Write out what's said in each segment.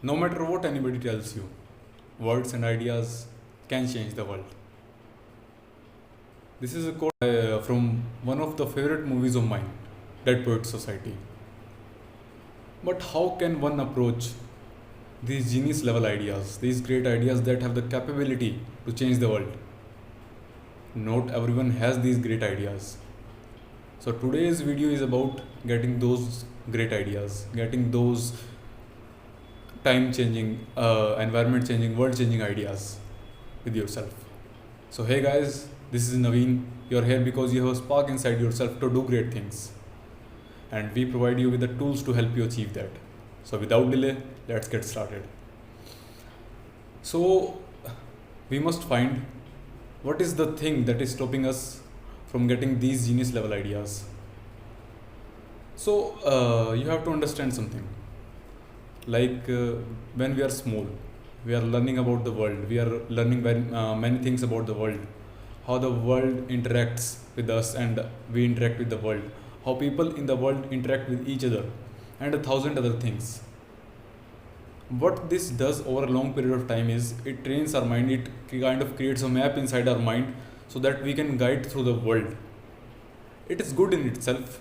No matter what anybody tells you, words and ideas can change the world. This is a quote from one of the favorite movies of mine, Dead Poets Society. But how can one approach these genius level ideas, these great ideas that have the capability to change the world? Not everyone has these great ideas. So today's video is about getting those great ideas, getting those time changing, environment changing, world changing ideas with yourself. So hey guys, this is Naveen. You're here because you have a spark inside yourself to do great things. And we provide you with the tools to help you achieve that. So without delay, let's get started. So we must find what is the thing that is stopping us from getting these genius level ideas. So you have to understand something. Like when we are small, we are learning about the world. We are learning many things about the world, how the world interacts with us and we interact with the world, how people in the world interact with each other, and 1,000 other things. What this does over a long period of time is it trains our mind, it kind of creates a map inside our mind so that we can guide through the world. It is good in itself,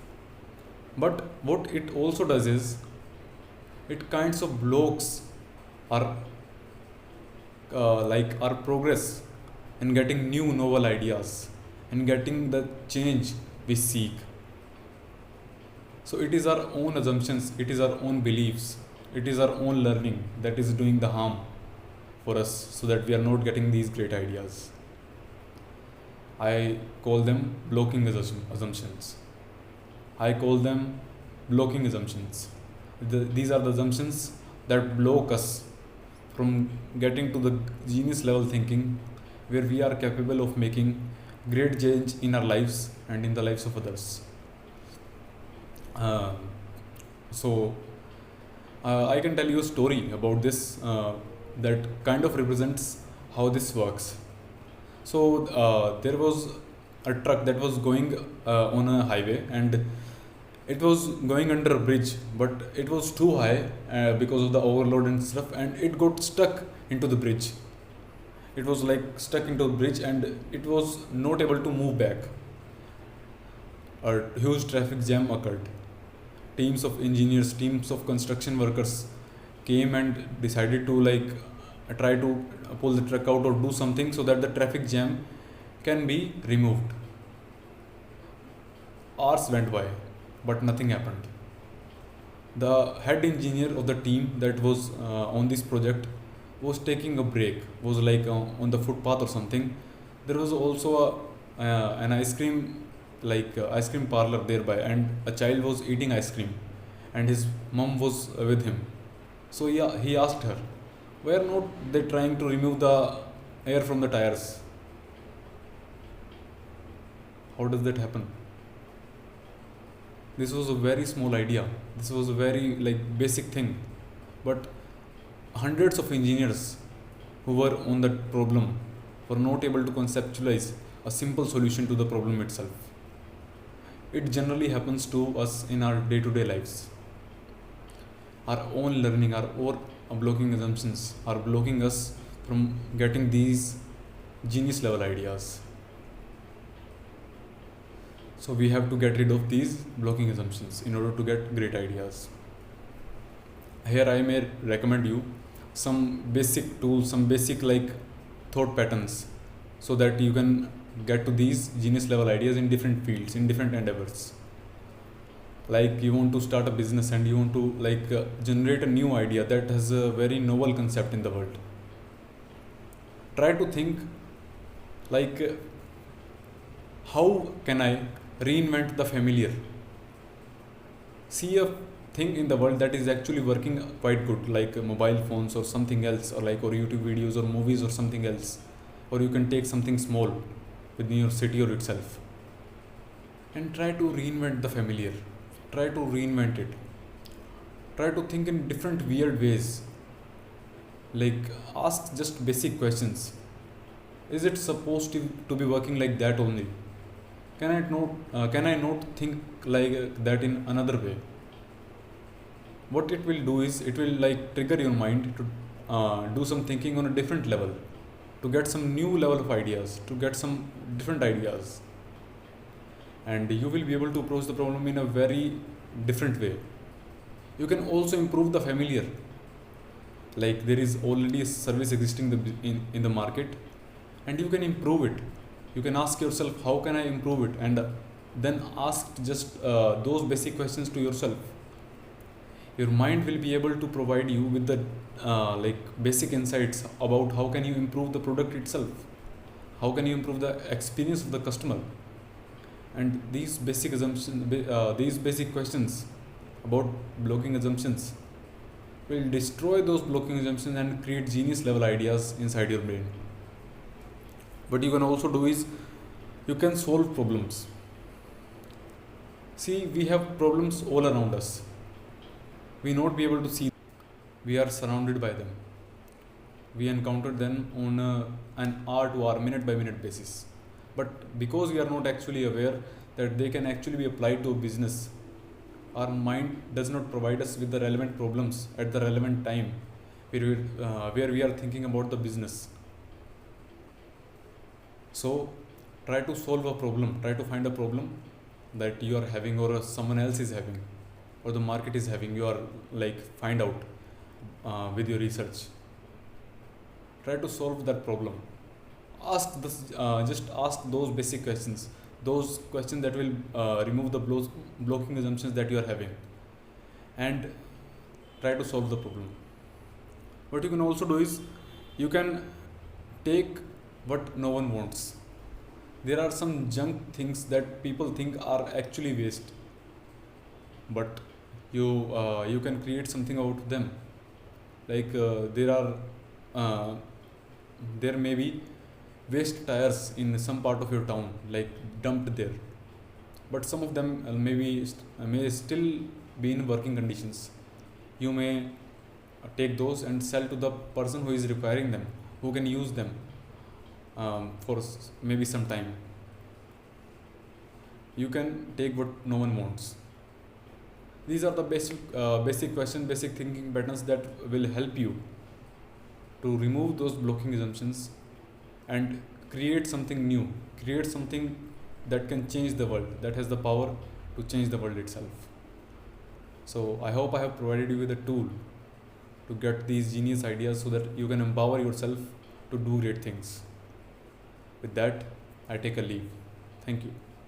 but what it also does is it kinds of blocks our like our progress in getting new novel ideas and getting the change we seek. So it is our own assumptions, it is our own beliefs, it is our own learning that is doing the harm for us so that we are not getting these great ideas. I call them blocking assumptions. I call them blocking assumptions. These are the assumptions that block us from getting to the genius level thinking where we are capable of making great change in our lives and in the lives of others. Uh, so I can tell you a story about this that kind of represents how this works. So there was a truck that was going on a highway and it was going under a bridge, but it was too high because of the overload and stuff, and it got stuck into the bridge. It was like stuck into the bridge and it was not able to move back. A huge traffic jam occurred. Teams of engineers, teams of construction workers came and decided to try to pull the truck out or do something so that the traffic jam can be removed. Hours went by, but nothing happened. The head engineer of the team that was on this project was taking a break, was on the footpath or something. There was also an ice cream parlor nearby, and a child was eating ice cream, and his mom was with him. So yeah, he asked her, "Why are not they trying to remove the air from the tires? How does that happen?" This was a very small idea. This was a very basic thing, but hundreds of engineers who were on that problem were not able to conceptualize a simple solution to the problem itself. It generally happens to us in our day-to-day lives. Our own learning, our own blocking assumptions are blocking us from getting these genius level ideas. So we have to get rid of these blocking assumptions in order to get great ideas. Here I may recommend you some basic tools, some basic thought patterns so that you can get to these genius level ideas in different fields, in different endeavors. Like you want to start a business and you want to generate a new idea that has a very novel concept in the world. Try to think like how can I reinvent the familiar? See a thing in the world that is actually working quite good, like mobile phones or something else, or YouTube videos or movies or something else. Or you can take something small within your city or itself and try to reinvent the familiar. Try to reinvent it. Try to think in different weird ways. Ask just basic questions. Is it supposed to be working like that only? Can I not think like that in another way? what it will do is it will like trigger your mind to do some thinking on a different level, to get some new level of ideas, to get some different ideas, and you will be able to approach the problem in a very different way. You can also improve the familiar, like there is already a service existing in the market, and you can improve it. You can ask yourself, how can I improve it? And then ask just those basic questions to yourself. Your mind will be able to provide you with the like basic insights about how can you improve the product itself, how can you improve the experience of the customer. And these basic assumptions, these basic questions about blocking assumptions will destroy those blocking assumptions and create genius level ideas inside your brain. What you can also do is you can solve problems. See, we have problems all around us. We not be able to see. We are surrounded by them. We encounter them on an hour to hour, minute by minute basis. But because we are not actually aware that they can actually be applied to a business, our mind does not provide us with the relevant problems at the relevant time where we are thinking about the business. So try to solve a problem, try to find a problem that you are having or someone else is having or the market is having. You are like find out with your research. Try to solve that problem. Ask this, just ask those basic questions, those questions that will remove the blocking assumptions that you are having, and try to solve the problem. What you can also do is you can take what no one wants. There are some junk things that people think are actually waste, but you can create something out of them. Like there may be waste tires in some part of your town, like dumped there, but some of them may still be in working conditions. You may take those and sell to the person who is requiring them, who can use them for maybe some time. You can take what no one wants. These are the basic questions, basic thinking patterns that will help you to remove those blocking assumptions and create something new, create something that can change the world, that has the power to change the world itself. So I hope I have provided you with a tool to get these genius ideas so that you can empower yourself to do great things. With that, I take a leave. Thank you.